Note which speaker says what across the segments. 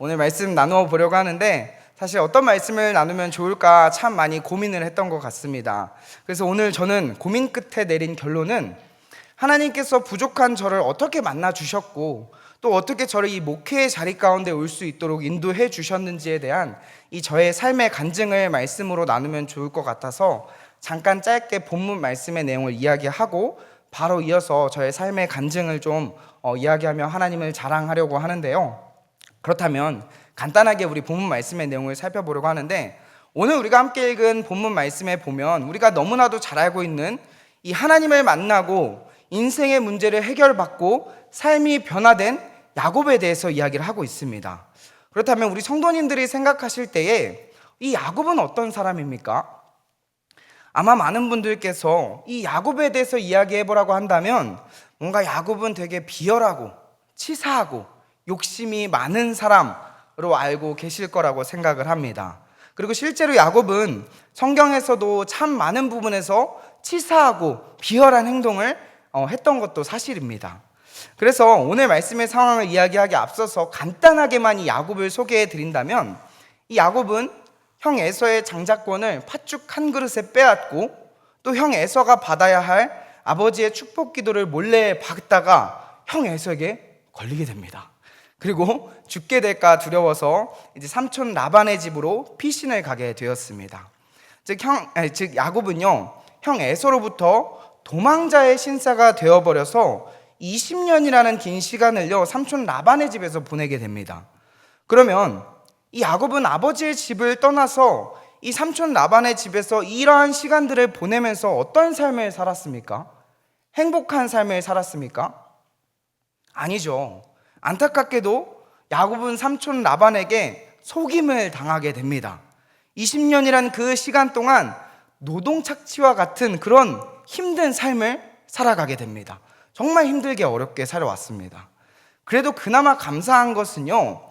Speaker 1: 오늘 말씀 나누어 보려고 하는데 사실 어떤 말씀을 나누면 좋을까 참 많이 고민을 했던 것 같습니다. 그래서 오늘 저는 고민 끝에 내린 결론은 하나님께서 부족한 저를 어떻게 만나 주셨고 또 어떻게 저를 이 목회의 자리 가운데 올 수 있도록 인도해 주셨는지에 대한 이 저의 삶의 간증을 말씀으로 나누면 좋을 것 같아서 잠깐 짧게 본문 말씀의 내용을 이야기하고 바로 이어서 저의 삶의 간증을 좀 이야기하며 하나님을 자랑하려고 하는데요. 그렇다면 간단하게 우리 본문 말씀의 내용을 살펴보려고 하는데, 오늘 우리가 함께 읽은 본문 말씀에 보면 우리가 너무나도 잘 알고 있는 이 하나님을 만나고 인생의 문제를 해결받고 삶이 변화된 야곱에 대해서 이야기를 하고 있습니다. 그렇다면 우리 성도님들이 생각하실 때에 이 야곱은 어떤 사람입니까? 아마 많은 분들께서 이 야곱에 대해서 이야기해보라고 한다면 뭔가 야곱은 되게 비열하고 치사하고 욕심이 많은 사람으로 알고 계실 거라고 생각을 합니다. 그리고 실제로 야곱은 성경에서도 참 많은 부분에서 치사하고 비열한 행동을 했던 것도 사실입니다. 그래서 오늘 말씀의 상황을 이야기하기 앞서서 간단하게만 이 야곱을 소개해 드린다면, 이 야곱은 형 에서의 장자권을 팥죽 한 그릇에 빼앗고 또 형 에서가 받아야 할 아버지의 축복 기도를 몰래 받다가 형 에서에게 걸리게 됩니다. 그리고 죽게 될까 두려워서 이제 삼촌 라반의 집으로 피신을 가게 되었습니다. 즉 야곱은요, 형 에서로부터 도망자의 신사가 되어버려서 20년이라는 긴 시간을요 삼촌 라반의 집에서 보내게 됩니다. 그러면 이 야곱은 아버지의 집을 떠나서 이 삼촌 라반의 집에서 이러한 시간들을 보내면서 어떤 삶을 살았습니까? 행복한 삶을 살았습니까? 아니죠. 안타깝게도 야곱은 삼촌 라반에게 속임을 당하게 됩니다. 20년이란 그 시간 동안 노동착취와 같은 그런 힘든 삶을 살아가게 됩니다. 정말 힘들게 어렵게 살아왔습니다. 그래도 그나마 감사한 것은요,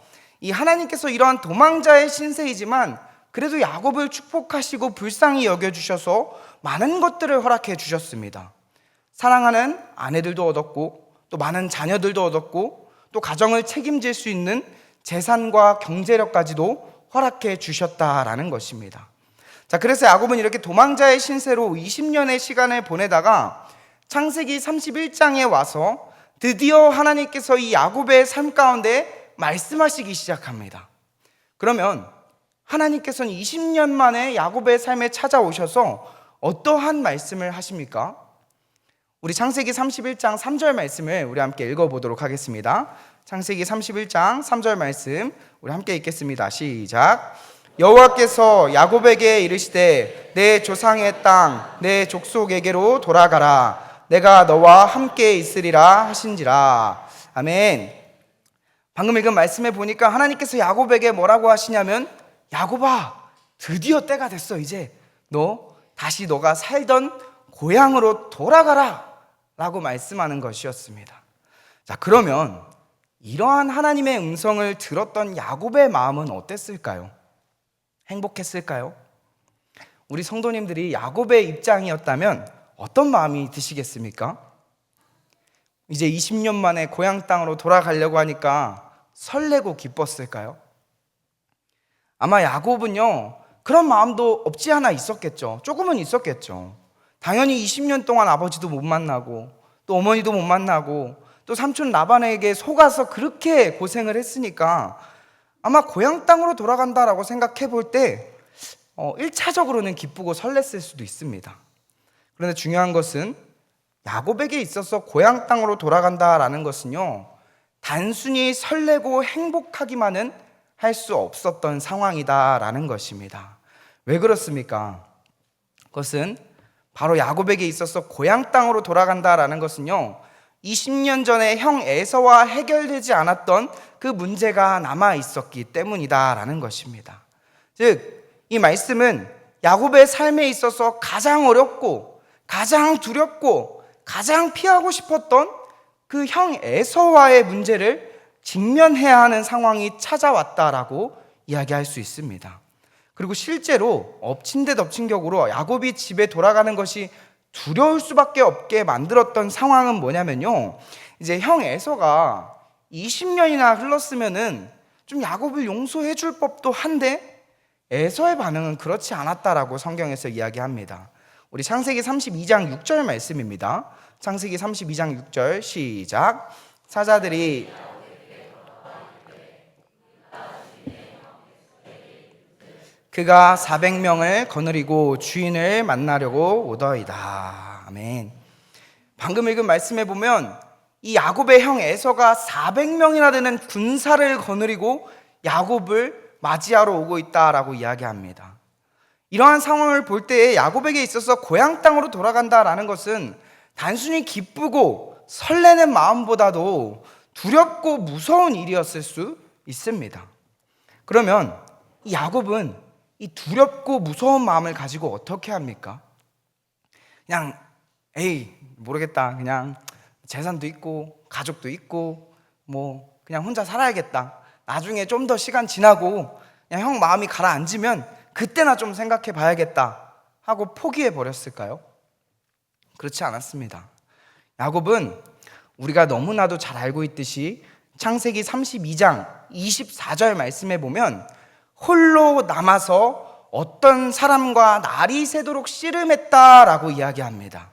Speaker 1: 이 하나님께서 이러한 도망자의 신세이지만 그래도 야곱을 축복하시고 불쌍히 여겨주셔서 많은 것들을 허락해 주셨습니다. 사랑하는 아내들도 얻었고 또 많은 자녀들도 얻었고 또 가정을 책임질 수 있는 재산과 경제력까지도 허락해 주셨다라는 것입니다. 자, 그래서 야곱은 이렇게 도망자의 신세로 20년의 시간을 보내다가 창세기 31장에 와서 드디어 하나님께서 이 야곱의 삶 가운데 말씀하시기 시작합니다. 그러면 하나님께서는 20년 만에 야곱의 삶에 찾아오셔서 어떠한 말씀을 하십니까? 우리 창세기 31장 3절 말씀을 우리 함께 읽어보도록 하겠습니다. 창세기 31장 3절 말씀 우리 함께 읽겠습니다. 시작. 여호와께서 야곱에게 이르시되 내 조상의 땅 내 족속에게로 돌아가라. 내가 너와 함께 있으리라 하신지라. 아멘. 방금 읽은 말씀에 보니까 하나님께서 야곱에게 뭐라고 하시냐면, 야곱아, 드디어 때가 됐어. 이제 다시 너가 살던 고향으로 돌아가라 라고 말씀하는 것이었습니다. 자, 그러면 이러한 하나님의 음성을 들었던 야곱의 마음은 어땠을까요? 행복했을까요? 우리 성도님들이 야곱의 입장이었다면 어떤 마음이 드시겠습니까? 이제 20년 만에 고향 땅으로 돌아가려고 하니까 설레고 기뻤을까요? 아마 야곱은요, 그런 마음도 없지 않아 있었겠죠. 조금은 있었겠죠. 당연히 20년 동안 아버지도 못 만나고 또 어머니도 못 만나고 또 삼촌 라반에게 속아서 그렇게 고생을 했으니까 아마 고향 땅으로 돌아간다라고 생각해 볼 때 1차적으로는 기쁘고 설렜을 수도 있습니다. 그런데 중요한 것은 야곱에게 있어서 고향 땅으로 돌아간다라는 것은요, 단순히 설레고 행복하기만은 할 수 없었던 상황이다라는 것입니다. 왜 그렇습니까? 그것은 바로 야곱에게 있어서 고향 땅으로 돌아간다라는 것은요, 20년 전에 형 에서와 해결되지 않았던 그 문제가 남아 있었기 때문이다라는 것입니다. 즉, 이 말씀은 야곱의 삶에 있어서 가장 어렵고 가장 두렵고 가장 피하고 싶었던 그 형 에서와의 문제를 직면해야 하는 상황이 찾아왔다라고 이야기할 수 있습니다. 그리고 실제로 엎친 데 덮친 격으로 야곱이 집에 돌아가는 것이 두려울 수밖에 없게 만들었던 상황은 뭐냐면요, 이제 형 에서가 20년이나 흘렀으면은 좀 야곱을 용서해 줄 법도 한데 에서의 반응은 그렇지 않았다라고 성경에서 이야기합니다. 우리 창세기 32장 6절 말씀입니다. 창세기 32장 6절 시작. 사자들이 그가 400명을 거느리고 주인을 만나려고 오더이다. 아멘. 방금 읽은 말씀에 보면 이 야곱의 형 에서가 400명이나 되는 군사를 거느리고 야곱을 맞이하러 오고 있다라고 이야기합니다. 이러한 상황을 볼 때 야곱에게 있어서 고향 땅으로 돌아간다라는 것은 단순히 기쁘고 설레는 마음보다도 두렵고 무서운 일이었을 수 있습니다. 그러면 이 야곱은 이 두렵고 무서운 마음을 가지고 어떻게 합니까? 그냥 모르겠다, 그냥 재산도 있고 가족도 있고 뭐 그냥 혼자 살아야겠다, 나중에 좀 더 시간 지나고 그냥 형 마음이 가라앉으면 그때나 좀 생각해 봐야겠다 하고 포기해 버렸을까요? 그렇지 않았습니다. 야곱은 우리가 너무나도 잘 알고 있듯이 창세기 32장 24절 말씀에 보면 홀로 남아서 어떤 사람과 날이 새도록 씨름했다라고 이야기합니다.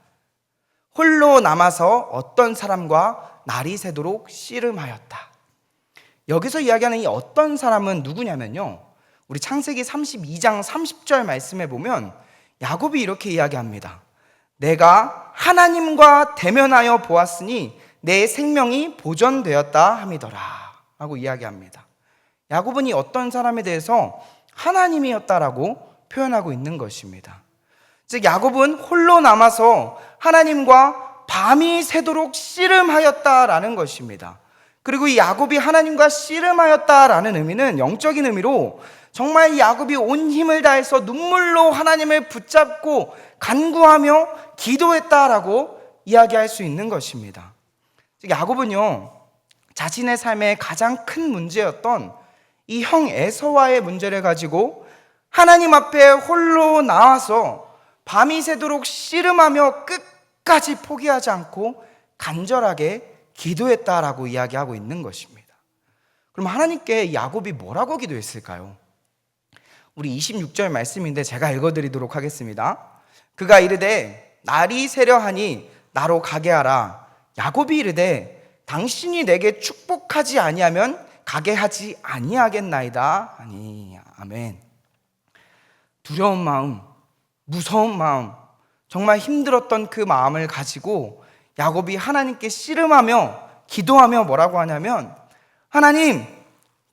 Speaker 1: 홀로 남아서 어떤 사람과 날이 새도록 씨름하였다. 여기서 이야기하는 이 어떤 사람은 누구냐면요, 우리 창세기 32장 30절 말씀에 보면 야곱이 이렇게 이야기합니다. 내가 하나님과 대면하여 보았으니 내 생명이 보존되었다 함이더라 하고 이야기합니다. 야곱은 이 어떤 사람에 대해서 하나님이었다라고 표현하고 있는 것입니다. 즉 야곱은 홀로 남아서 하나님과 밤이 새도록 씨름하였다라는 것입니다. 그리고 이 야곱이 하나님과 씨름하였다라는 의미는 영적인 의미로 정말 이 야곱이 온 힘을 다해서 눈물로 하나님을 붙잡고 간구하며 기도했다라고 이야기할 수 있는 것입니다. 즉 야곱은요, 자신의 삶의 가장 큰 문제였던 이 형 에서와의 문제를 가지고 하나님 앞에 홀로 나와서 밤이 새도록 씨름하며 끝까지 포기하지 않고 간절하게 기도했다라고 이야기하고 있는 것입니다. 그럼 하나님께 야곱이 뭐라고 기도했을까요? 우리 26절 말씀인데 제가 읽어드리도록 하겠습니다. 그가 이르되 날이 새려하니 나로 가게 하라. 야곱이 이르되 당신이 내게 축복하지 아니하면 가게 하지 아니하겠나이다 하니. 아멘. 두려운 마음, 무서운 마음, 정말 힘들었던 그 마음을 가지고 야곱이 하나님께 씨름하며 기도하며 뭐라고 하냐면, 하나님,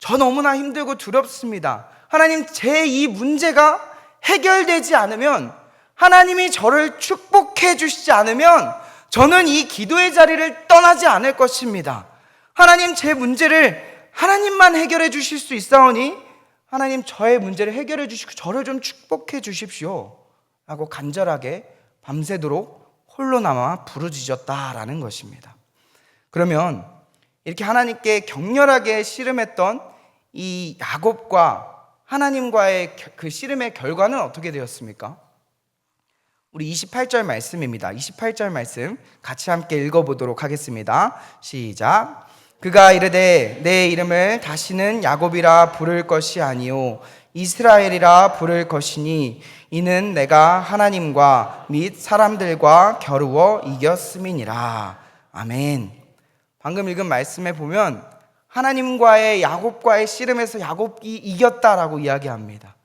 Speaker 1: 저 너무나 힘들고 두렵습니다. 하나님, 제 이 문제가 해결되지 않으면, 하나님이 저를 축복해 주시지 않으면 저는 이 기도의 자리를 떠나지 않을 것입니다. 하나님, 제 문제를 하나님만 해결해 주실 수 있사오니 하나님, 저의 문제를 해결해 주시고 저를 좀 축복해 주십시오 라고 간절하게 밤새도록 홀로 남아 부르짖었다라는 것입니다. 그러면 이렇게 하나님께 격렬하게 씨름했던 이 야곱과 하나님과의 그 씨름의 결과는 어떻게 되었습니까? 우리 28절 말씀입니다. 28절 말씀 같이 함께 읽어보도록 하겠습니다. 시작. 그가 이르되 내 이름을 다시는 야곱이라 부를 것이 아니요 이스라엘이라 부를 것이니 이는 내가 하나님과 및 사람들과 겨루어 이겼음이니라. 아멘. 방금 읽은 말씀에 보면 하나님과의 야곱과의 씨름에서 야곱이 이겼다라고 이야기합니다.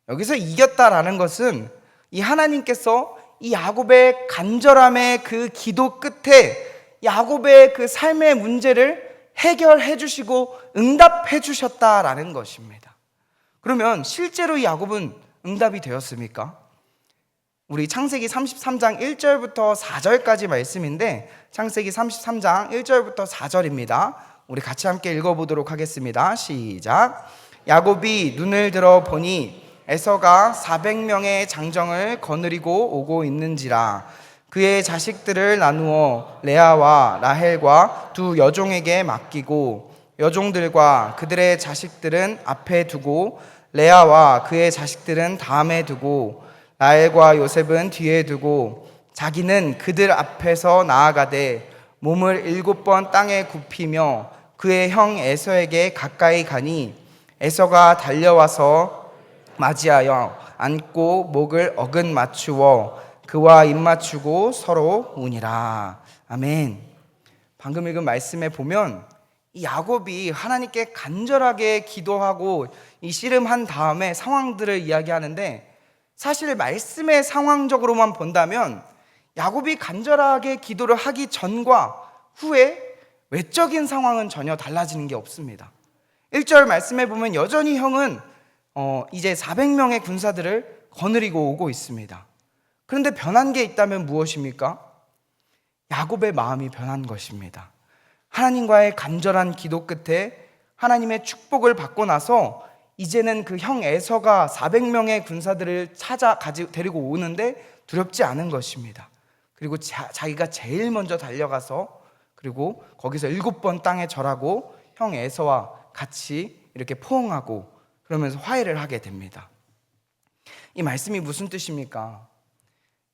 Speaker 1: 여기서 이겼다라는 것은 이 하나님께서 이 야곱의 간절함의 그 기도 끝에 야곱의 그 삶의 문제를 해결해 주시고 응답해 주셨다라는 것입니다. 그러면 실제로 이 야곱은 응답이 되었습니까? 우리 창세기 33장 1절부터 4절까지 말씀인데 창세기 33장 1절부터 4절입니다. 우리 같이 함께 읽어보도록 하겠습니다. 시작. 야곱이 눈을 들어 보니 에서가 400명의 장정을 거느리고 오고 있는지라. 그의 자식들을 나누어 레아와 라헬과 두 여종에게 맡기고 여종들과 그들의 자식들은 앞에 두고 레아와 그의 자식들은 다음에 두고 라헬과 요셉은 뒤에 두고 자기는 그들 앞에서 나아가되 몸을 7번 땅에 굽히며 그의 형 에서에게 가까이 가니 에서가 달려와서 맞이하여 안고 목을 어긋 맞추어 그와 입 맞추고 서로 우니라. 아멘. 방금 읽은 말씀에 보면 이 야곱이 하나님께 간절하게 기도하고 이 씨름한 다음에 상황들을 이야기하는데, 사실 말씀의 상황적으로만 본다면 야곱이 간절하게 기도를 하기 전과 후에 외적인 상황은 전혀 달라지는 게 없습니다. 1절 말씀에 보면 여전히 형은 이제 400명의 군사들을 거느리고 오고 있습니다. 그런데 변한 게 있다면 무엇입니까? 야곱의 마음이 변한 것입니다. 하나님과의 간절한 기도 끝에 하나님의 축복을 받고 나서 이제는 그 형 에서가 400명의 군사들을 데리고 오는데 두렵지 않은 것입니다. 그리고 자기가 제일 먼저 달려가서 그리고 거기서 7번 땅에 절하고 형 에서와 같이 이렇게 포옹하고 그러면서 화해를 하게 됩니다. 이 말씀이 무슨 뜻입니까?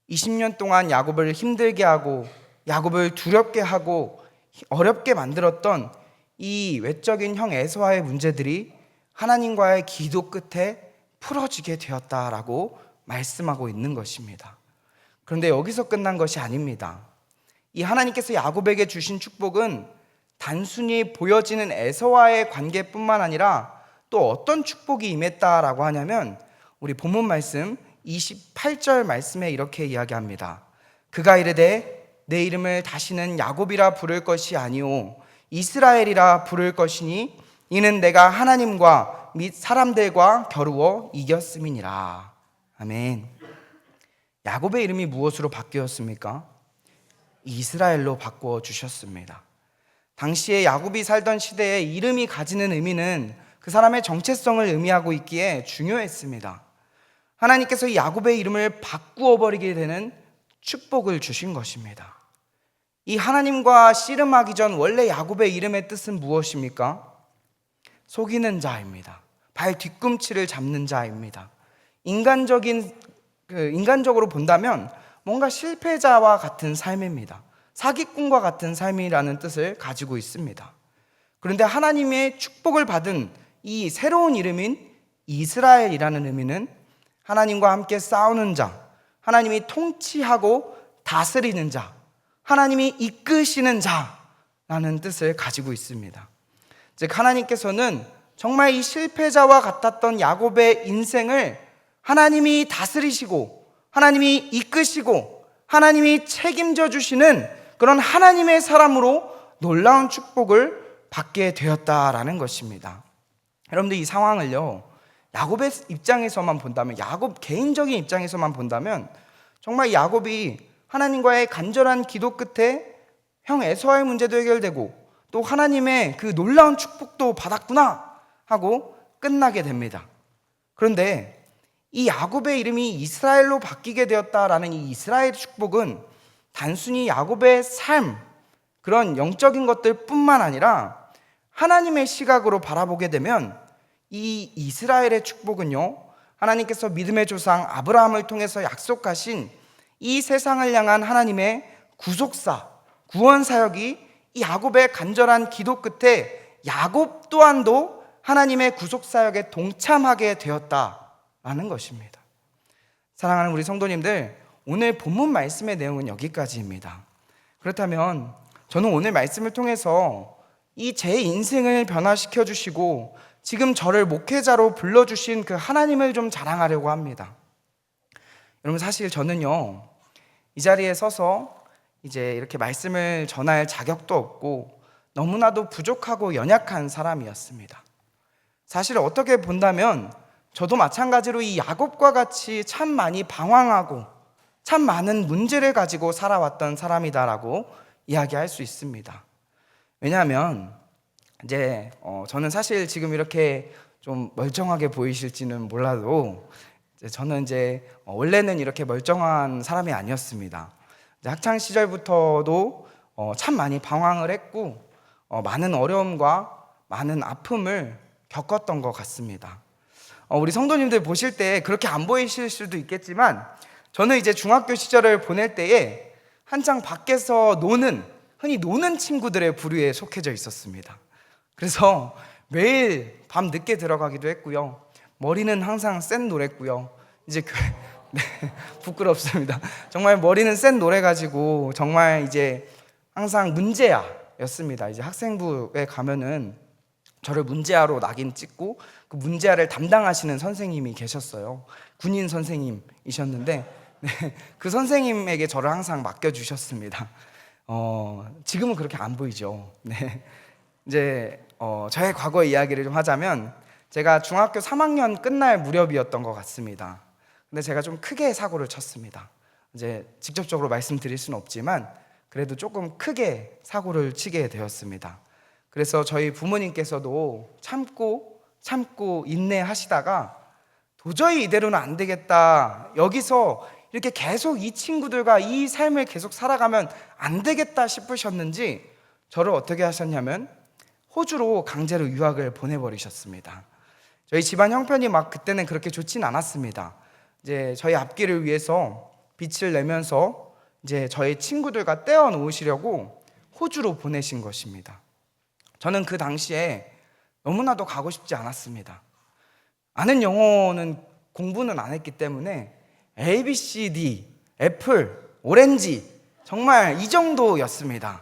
Speaker 1: 20년 동안 야곱을 힘들게 하고 야곱을 두렵게 하고 어렵게 만들었던 이 외적인 형 에서와의 문제들이 하나님과의 기도 끝에 풀어지게 되었다라고 말씀하고 있는 것입니다. 그런데 여기서 끝난 것이 아닙니다. 이 하나님께서 야곱에게 주신 축복은 단순히 보여지는 에서와의 관계뿐만 아니라 또 어떤 축복이 임했다라고 하냐면, 우리 본문 말씀 28절 말씀에 이렇게 이야기합니다. 그가 이르되 내 이름을 다시는 야곱이라 부를 것이 아니오 이스라엘이라 부를 것이니 이는 내가 하나님과 및 사람들과 겨루어 이겼음이니라. 아멘. 야곱의 이름이 무엇으로 바뀌었습니까? 이스라엘로 바꾸어 주셨습니다. 당시에 야곱이 살던 시대에 이름이 가지는 의미는 그 사람의 정체성을 의미하고 있기에 중요했습니다. 하나님께서 이 야곱의 이름을 바꾸어 버리게 되는 축복을 주신 것입니다. 이 하나님과 씨름하기 전 원래 야곱의 이름의 뜻은 무엇입니까? 속이는 자입니다. 발 뒤꿈치를 잡는 자입니다. 인간적으로 본다면 뭔가 실패자와 같은 삶입니다. 사기꾼과 같은 삶이라는 뜻을 가지고 있습니다. 그런데 하나님의 축복을 받은 이 새로운 이름인 이스라엘이라는 의미는 하나님과 함께 싸우는 자, 하나님이 통치하고 다스리는 자, 하나님이 이끄시는 자라는 뜻을 가지고 있습니다. 즉 하나님께서는 정말 이 실패자와 같았던 야곱의 인생을 하나님이 다스리시고 하나님이 이끄시고 하나님이 책임져 주시는 그런 하나님의 사람으로 놀라운 축복을 받게 되었다라는 것입니다. 여러분들 이 상황을요, 야곱의 입장에서만 본다면, 야곱 개인적인 입장에서만 본다면 정말 야곱이 하나님과의 간절한 기도 끝에 형 에서와의 문제도 해결되고 또 하나님의 그 놀라운 축복도 받았구나 하고 끝나게 됩니다. 그런데 이 야곱의 이름이 이스라엘로 바뀌게 되었다라는 이 이스라엘 축복은 단순히 야곱의 삶, 그런 영적인 것들 뿐만 아니라 하나님의 시각으로 바라보게 되면 이 이스라엘의 축복은요, 하나님께서 믿음의 조상 아브라함을 통해서 약속하신 이 세상을 향한 하나님의 구속사, 구원 사역이 이 야곱의 간절한 기도 끝에 야곱 또한도 하나님의 구속 사역에 동참하게 되었다라는 것입니다. 사랑하는 우리 성도님들, 오늘 본문 말씀의 내용은 여기까지입니다. 그렇다면 저는 오늘 말씀을 통해서 이 제 인생을 변화시켜 주시고 지금 저를 목회자로 불러주신 그 하나님을 좀 자랑하려고 합니다. 여러분, 사실 저는요, 이 자리에 서서 이제 이렇게 말씀을 전할 자격도 없고 너무나도 부족하고 연약한 사람이었습니다. 사실 어떻게 본다면 저도 마찬가지로 이 야곱과 같이 참 많이 방황하고 참 많은 문제를 가지고 살아왔던 사람이다라고 이야기할 수 있습니다. 왜냐하면 이제 저는 사실 지금 이렇게 좀 멀쩡하게 보이실지는 몰라도 저는 이제 원래는 이렇게 멀쩡한 사람이 아니었습니다. 학창 시절부터도 참 많이 방황을 했고 많은 어려움과 많은 아픔을 겪었던 것 같습니다. 우리 성도님들 보실 때 그렇게 안 보이실 수도 있겠지만 저는 이제 중학교 시절을 보낼 때에 한창 밖에서 흔히 노는 친구들의 부류에 속해져 있었습니다. 그래서 매일 밤 늦게 들어가기도 했고요. 머리는 항상 센 노랬고요. 이제 네, 부끄럽습니다. 정말 머리는 센 노래 가지고 정말 이제 항상 문제아였습니다. 이제 학생부에 가면은 저를 문제아로 낙인 찍고 그 문제아를 담당하시는 선생님이 계셨어요. 군인 선생님이셨는데 네, 그 선생님에게 저를 항상 맡겨주셨습니다. 지금은 그렇게 안 보이죠. 네, 이제 저의 과거 이야기를 좀 하자면 제가 중학교 3학년 끝날 무렵이었던 것 같습니다. 근데 제가 좀 크게 사고를 쳤습니다. 이제 직접적으로 말씀드릴 수는 없지만 그래도 조금 크게 사고를 치게 되었습니다. 그래서 저희 부모님께서도 참고 인내하시다가 도저히 이대로는 안 되겠다. 여기서 이렇게 계속 이 친구들과 이 삶을 계속 살아가면 안 되겠다 싶으셨는지 저를 어떻게 하셨냐면 호주로 강제로 유학을 보내버리셨습니다. 저희 집안 형편이 막 그때는 그렇게 좋진 않았습니다. 이제 저희 앞길을 위해서 빚을 내면서 이제 저희 친구들과 떼어 놓으시려고 호주로 보내신 것입니다. 저는 그 당시에 너무나도 가고 싶지 않았습니다. 아는 영어는 공부는 안 했기 때문에 A, B, C, D, 애플, 오렌지 정말 이 정도였습니다.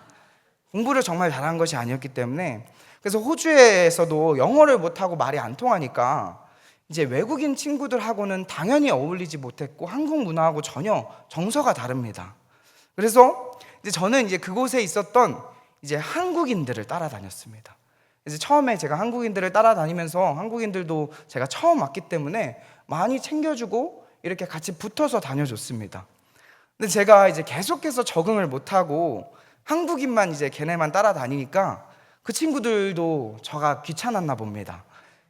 Speaker 1: 공부를 정말 잘한 것이 아니었기 때문에 그래서 호주에서도 영어를 못하고 말이 안 통하니까 이제 외국인 친구들하고는 당연히 어울리지 못했고 한국 문화하고 전혀 정서가 다릅니다. 그래서 이제 저는 이제 그곳에 있었던 이제 한국인들을 따라다녔습니다. 이제 처음에 제가 한국인들을 따라다니면서 한국인들도 제가 처음 왔기 때문에 많이 챙겨주고 이렇게 같이 붙어서 다녀줬습니다. 근데 제가 이제 계속해서 적응을 못하고 한국인만 이제 걔네만 따라다니니까 그 친구들도 저가 귀찮았나 봅니다.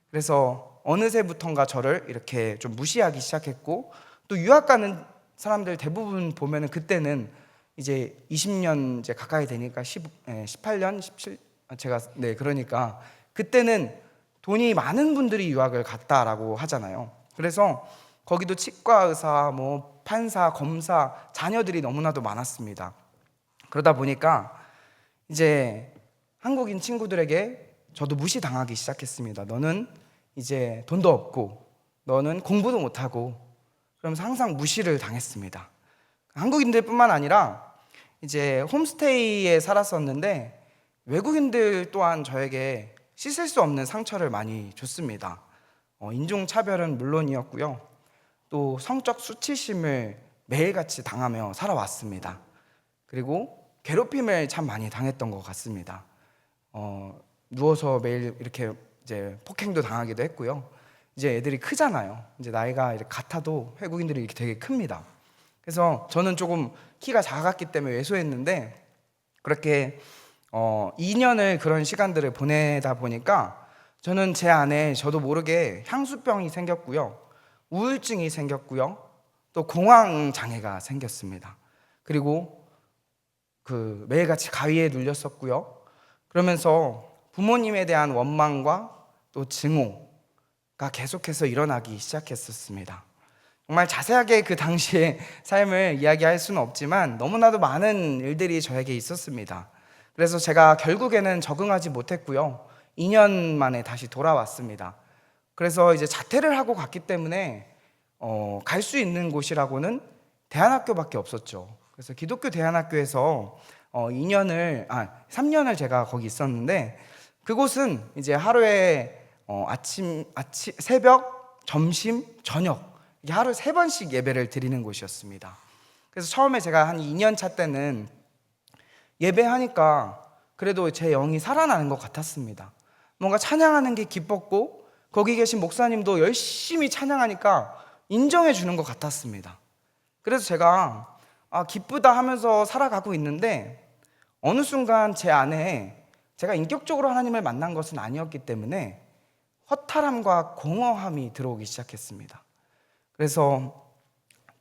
Speaker 1: 그래서 어느새부턴가 저를 이렇게 좀 무시하기 시작했고 또 유학 가는 사람들 대부분 보면은 그때는 이제 20년 이제 가까이 되니까 18년, 17 제가 네 그러니까 그때는 돈이 많은 분들이 유학을 갔다라고 하잖아요. 그래서 거기도 치과 의사, 뭐 판사, 검사 자녀들이 너무나도 많았습니다. 그러다 보니까 이제 한국인 친구들에게 저도 무시당하기 시작했습니다. 너는 이제 돈도 없고 너는 공부도 못하고 그러면서 항상 무시를 당했습니다. 한국인들뿐만 아니라 이제 홈스테이에 살았었는데 외국인들 또한 저에게 씻을 수 없는 상처를 많이 줬습니다. 인종차별은 물론이었고요. 또 성적 수치심을 매일같이 당하며 살아왔습니다. 그리고 괴롭힘을 참 많이 당했던 것 같습니다. 누워서 매일 이렇게 이제 폭행도 당하기도 했고요. 이제 애들이 크잖아요. 이제 나이가 이렇게 같아도 외국인들이 이렇게 되게 큽니다. 그래서 저는 조금 키가 작았기 때문에 왜소했는데 그렇게 2년을 그런 시간들을 보내다 보니까 저는 제 안에 저도 모르게 향수병이 생겼고요. 우울증이 생겼고요. 또 공황 장애가 생겼습니다. 그리고 그 매일같이 가위에 눌렸었고요. 그러면서 부모님에 대한 원망과 또 증오가 계속해서 일어나기 시작했었습니다. 정말 자세하게 그 당시의 삶을 이야기할 수는 없지만 너무나도 많은 일들이 저에게 있었습니다. 그래서 제가 결국에는 적응하지 못했고요. 2년 만에 다시 돌아왔습니다. 그래서 이제 자퇴를 하고 갔기 때문에 갈 수 있는 곳이라고는 대안학교밖에 없었죠. 그래서 기독교 대안학교에서 3년을 제가 거기 있었는데 그곳은 이제 하루에 아침, 새벽, 점심, 저녁 이게 하루 3번씩 예배를 드리는 곳이었습니다. 그래서 처음에 제가 한 2년 차 때는 예배하니까 그래도 제 영이 살아나는 것 같았습니다. 뭔가 찬양하는 게 기뻤고 거기 계신 목사님도 열심히 찬양하니까 인정해 주는 것 같았습니다. 그래서 제가 기쁘다 하면서 살아가고 있는데 어느 순간 제 안에 제가 인격적으로 하나님을 만난 것은 아니었기 때문에 허탈함과 공허함이 들어오기 시작했습니다. 그래서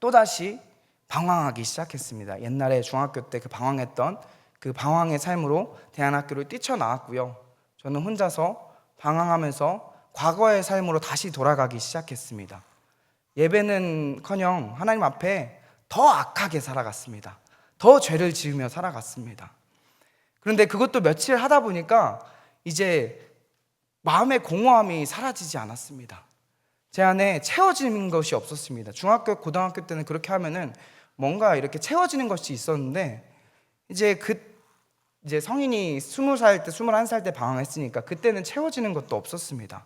Speaker 1: 또다시 방황하기 시작했습니다. 옛날에 중학교 때 그 방황했던 그 방황의 삶으로 대안학교를 뛰쳐나왔고요. 저는 혼자서 방황하면서 과거의 삶으로 다시 돌아가기 시작했습니다. 예배는커녕 하나님 앞에 더 악하게 살아갔습니다. 더 죄를 지으며 살아갔습니다. 그런데 그것도 며칠 하다 보니까 이제 마음의 공허함이 사라지지 않았습니다. 제 안에 채워지는 것이 없었습니다. 중학교, 고등학교 때는 그렇게 하면은 뭔가 이렇게 채워지는 것이 있었는데, 이제 성인이 20살 때, 21살 때 방황했으니까 그때는 채워지는 것도 없었습니다.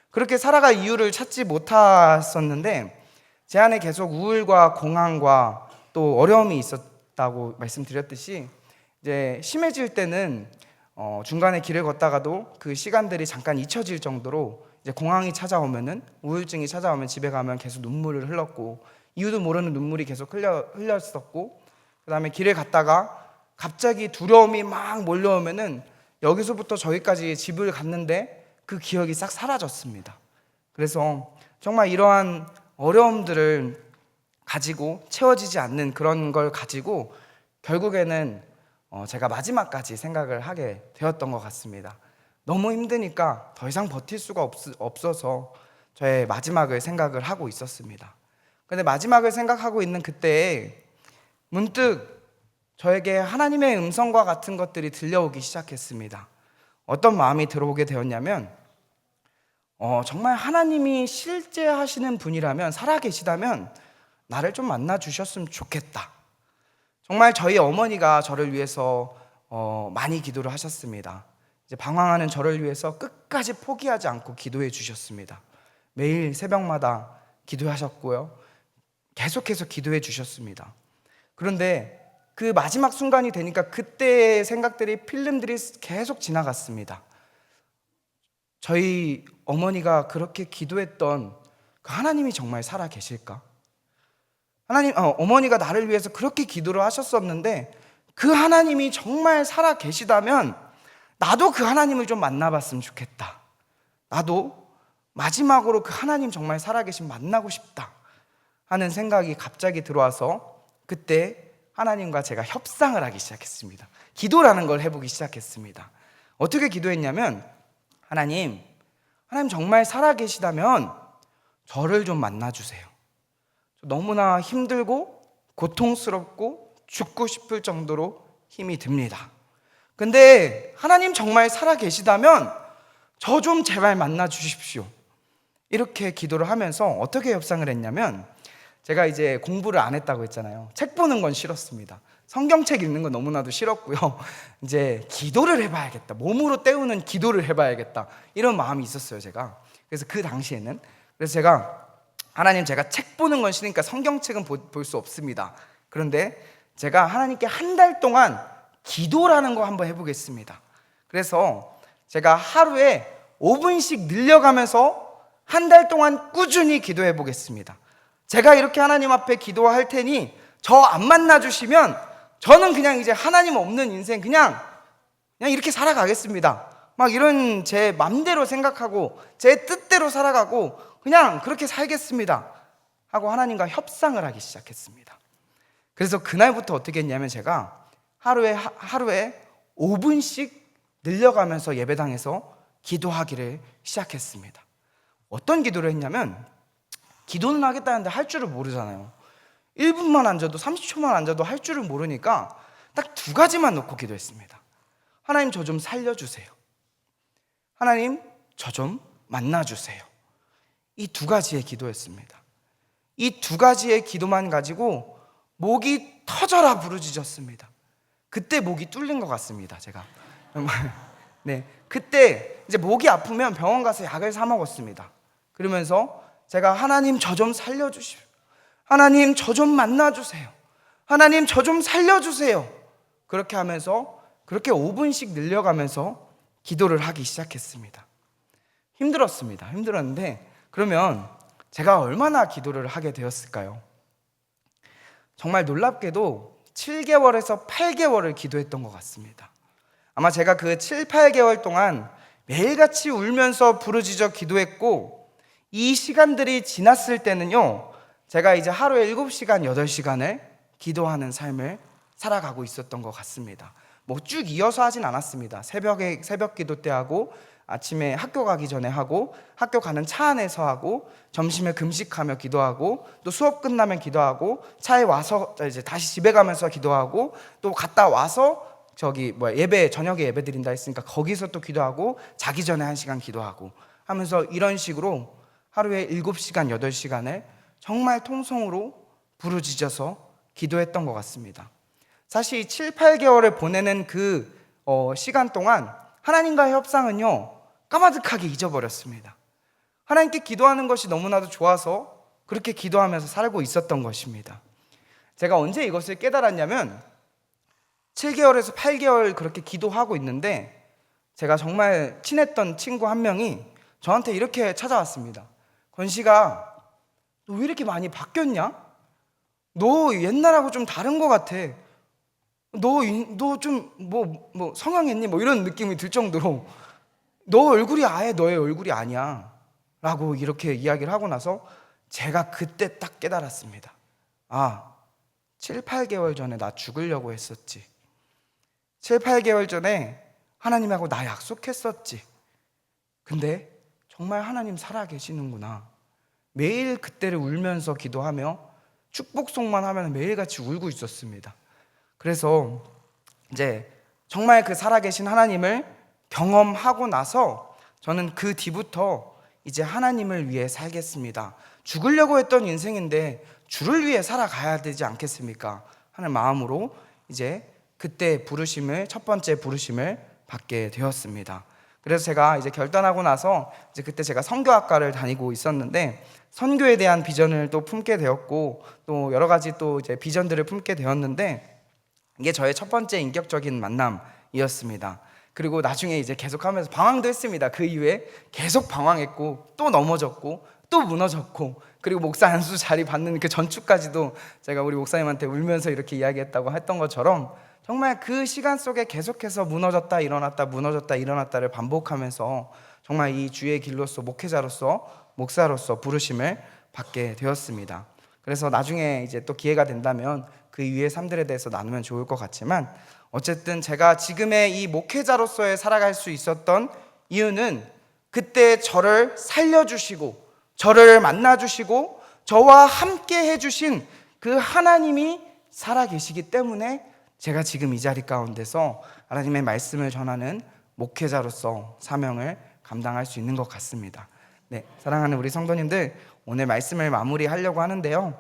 Speaker 1: 그렇게 살아갈 이유를 찾지 못했었는데, 제 안에 계속 우울과 공황과 또 어려움이 있었다고 말씀드렸듯이, 이제 심해질 때는 중간에 길을 걷다가도 그 시간들이 잠깐 잊혀질 정도로 이제 공황이 찾아오면은, 우울증이 찾아오면 집에 가면 계속 눈물을 흘렀고, 이유도 모르는 눈물이 계속 흘렸었고, 그 다음에 길을 갔다가 갑자기 두려움이 막 몰려오면은 여기서부터 저기까지 집을 갔는데 그 기억이 싹 사라졌습니다. 그래서 정말 이러한 어려움들을 가지고, 채워지지 않는 그런 걸 가지고 결국에는 제가 마지막까지 생각을 하게 되었던 것 같습니다. 너무 힘드니까 더 이상 버틸 수가 없어서 저의 마지막을 생각을 하고 있었습니다. 근데 마지막을 생각하고 있는 그때에 문득 저에게 하나님의 음성과 같은 것들이 들려오기 시작했습니다. 어떤 마음이 들어오게 되었냐면, 정말 하나님이 실제 하시는 분이라면, 살아계시다면 나를 좀 만나 주셨으면 좋겠다. 정말 저희 어머니가 저를 위해서 많이 기도를 하셨습니다. 이제 방황하는 저를 위해서 끝까지 포기하지 않고 기도해 주셨습니다. 매일 새벽마다 기도하셨고요, 계속해서 기도해 주셨습니다. 그런데 그 마지막 순간이 되니까 그때의 생각들이, 필름들이 계속 지나갔습니다. 저희 어머니가 그렇게 기도했던 그 하나님이 정말 살아 계실까? 어머니가 나를 위해서 그렇게 기도를 하셨었는데 그 하나님이 정말 살아 계시다면 나도 그 하나님을 좀 만나봤으면 좋겠다. 나도 마지막으로 그 하나님 정말 살아계신 만나고 싶다 하는 생각이 갑자기 들어와서, 그때 하나님과 제가 협상을 하기 시작했습니다. 기도라는 걸 해보기 시작했습니다. 어떻게 기도했냐면, 하나님 정말 살아계시다면 저를 좀 만나주세요. 너무나 힘들고 고통스럽고 죽고 싶을 정도로 힘이 듭니다. 근데 하나님 정말 살아계시다면 저 좀 제발 만나주십시오. 이렇게 기도를 하면서 어떻게 협상을 했냐면, 제가 이제 공부를 안 했다고 했잖아요. 책 보는 건 싫었습니다. 성경책 읽는 건 너무나도 싫었고요. 이제 기도를 해봐야겠다. 몸으로 때우는 기도를 해봐야겠다. 이런 마음이 있었어요, 제가. 그래서 그 당시에는. 그래서 제가, 하나님, 제가 책 보는 건 싫으니까 성경책은 볼 수 없습니다. 그런데 제가 하나님께 한 달 동안 기도라는 거 한번 해보겠습니다. 그래서 제가 하루에 5분씩 늘려가면서 한 달 동안 꾸준히 기도해 보겠습니다. 제가 이렇게 하나님 앞에 기도할 테니 저 안 만나주시면 저는 그냥 이제 하나님 없는 인생 그냥 이렇게 살아가겠습니다. 막 이런 제 맘대로 생각하고 제 뜻대로 살아가고 그냥 그렇게 살겠습니다 하고 하나님과 협상을 하기 시작했습니다. 그래서 그날부터 어떻게 했냐면, 제가 하루에 5분씩 늘려가면서 예배당에서 기도하기를 시작했습니다. 어떤 기도를 했냐면, 기도는 하겠다는데 할 줄을 모르잖아요. 1분만 앉아도 30초만 앉아도 할 줄을 모르니까 딱 2가지만 놓고 기도했습니다. 하나님 저 좀 살려주세요. 하나님 저 좀 만나주세요. 이 2가지의 기도였습니다. 이 2가지의 기도만 가지고 목이 터져라 부르짖었습니다. 그때 목이 뚫린 것 같습니다, 제가. 정말. 네, 그때 이제 목이 아프면 병원 가서 약을 사 먹었습니다. 그러면서 제가 하나님 저 좀 살려주시오. 하나님 저 좀 만나주세요. 하나님 저 좀 살려주세요. 그렇게 하면서 그렇게 5분씩 늘려가면서 기도를 하기 시작했습니다. 힘들었는데 그러면 제가 얼마나 기도를 하게 되었을까요? 정말 놀랍게도 7개월에서 8개월을 기도했던 것 같습니다. 아마 제가 그 7, 8개월 동안 매일같이 울면서 부르짖어 기도했고, 이 시간들이 지났을 때는요, 제가 이제 하루에 7시간, 8시간을 기도하는 삶을 살아가고 있었던 것 같습니다. 뭐 쭉 이어서 하진 않았습니다. 새벽 기도 때 하고, 아침에 학교 가기 전에 하고, 학교 가는 차 안에서 하고, 점심에 금식하며 기도하고, 또 수업 끝나면 기도하고, 차에 와서 이제 다시 집에 가면서 기도하고, 또 갔다 와서 예배, 저녁에 예배 드린다 했으니까 거기서 또 기도하고 자기 전에 1시간 기도하고 하면서 이런 식으로 하루에 7시간, 8시간을 정말 통성으로 부르짖어서 기도했던 것 같습니다. 사실 7, 8개월을 보내는 그 시간 동안 하나님과의 협상은요 까마득하게 잊어버렸습니다. 하나님께 기도하는 것이 너무나도 좋아서 그렇게 기도하면서 살고 있었던 것입니다. 제가 언제 이것을 깨달았냐면 7개월에서 8개월 그렇게 기도하고 있는데 제가 정말 친했던 친구 한 명이 저한테 이렇게 찾아왔습니다. 건시가 너 왜 이렇게 많이 바뀌었냐? 너 옛날하고 좀 다른 것 같아. 너 좀 성형했니? 이런 느낌이 들 정도로 너 얼굴이 아예 너의 얼굴이 아니야 라고 이렇게 이야기를 하고 나서 제가 그때 딱 깨달았습니다. 7, 8개월 전에 나 죽으려고 했었지. 7, 8개월 전에 하나님하고 나 약속했었지. 근데 정말 하나님 살아계시는구나. 매일 그때를 울면서 기도하며 축복송만 하면 매일같이 울고 있었습니다. 그래서 이제 정말 그 살아계신 하나님을 경험하고 나서 저는 그 뒤부터 이제 하나님을 위해 살겠습니다. 죽으려고 했던 인생인데 주를 위해 살아가야 되지 않겠습니까? 하는 마음으로 이제 그때 첫 번째 부르심을 받게 되었습니다. 그래서 제가 이제 결단하고 나서 이제 그때 제가 선교학과를 다니고 있었는데 선교에 대한 비전을 또 품게 되었고 또 여러 가지 또 이제 비전들을 품게 되었는데 이게 저의 첫 번째 인격적인 만남이었습니다. 그리고 나중에 이제 계속하면서 방황도 했습니다. 그 이후에 계속 방황했고 또 넘어졌고 또 무너졌고 그리고 목사 안수 자리 받는 그 전주까지도 제가 우리 목사님한테 울면서 이렇게 이야기했다고 했던 것처럼 정말 그 시간 속에 계속해서 무너졌다 일어났다 무너졌다 일어났다를 반복하면서 정말 이 주의 길로서 목회자로서 목사로서 부르심을 받게 되었습니다. 그래서 나중에 이제 또 기회가 된다면 그 이후의 삶들에 대해서 나누면 좋을 것 같지만 어쨌든 제가 지금의 이 목회자로서의 살아갈 수 있었던 이유는 그때 저를 살려주시고 저를 만나주시고 저와 함께 해주신 그 하나님이 살아계시기 때문에 제가 지금 이 자리 가운데서 하나님의 말씀을 전하는 목회자로서 사명을 감당할 수 있는 것 같습니다. 네, 사랑하는 우리 성도님들, 오늘 말씀을 마무리하려고 하는데요.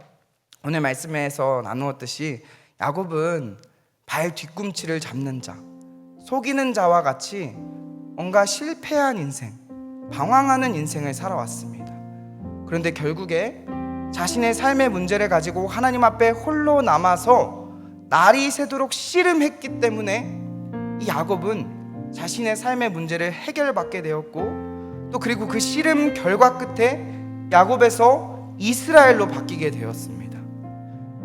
Speaker 1: 오늘 말씀에서 나누었듯이 야곱은 발 뒤꿈치를 잡는 자, 속이는 자와 같이 뭔가 실패한 인생, 방황하는 인생을 살아왔습니다. 그런데 결국에 자신의 삶의 문제를 가지고 하나님 앞에 홀로 남아서 날이 새도록 씨름했기 때문에 이 야곱은 자신의 삶의 문제를 해결받게 되었고 또 그리고 그 씨름 결과 끝에 야곱에서 이스라엘로 바뀌게 되었습니다.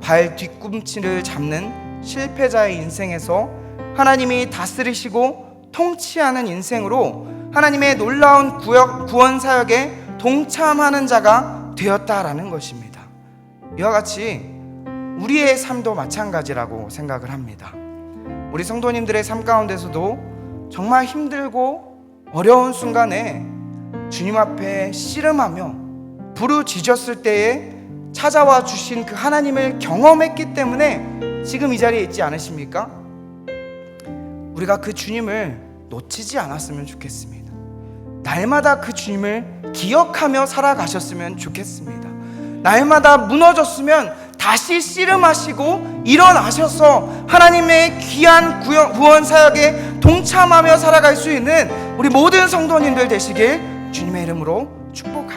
Speaker 1: 발 뒤꿈치를 잡는 실패자의 인생에서 하나님이 다스리시고 통치하는 인생으로 하나님의 놀라운 구원 사역에 동참하는 자가 되었다라는 것입니다. 이와 같이 우리의 삶도 마찬가지라고 생각을 합니다. 우리 성도님들의 삶 가운데서도 정말 힘들고 어려운 순간에 주님 앞에 씨름하며 부르짖었을 때에 찾아와 주신 그 하나님을 경험했기 때문에 지금 이 자리에 있지 않으십니까? 우리가 그 주님을 놓치지 않았으면 좋겠습니다. 날마다 그 주님을 기억하며 살아가셨으면 좋겠습니다. 날마다 무너졌으면 다시 씨름하시고 일어나셔서 하나님의 귀한 구원 사역에 동참하며 살아갈 수 있는 우리 모든 성도님들 되시길 주님의 이름으로 축복합니다.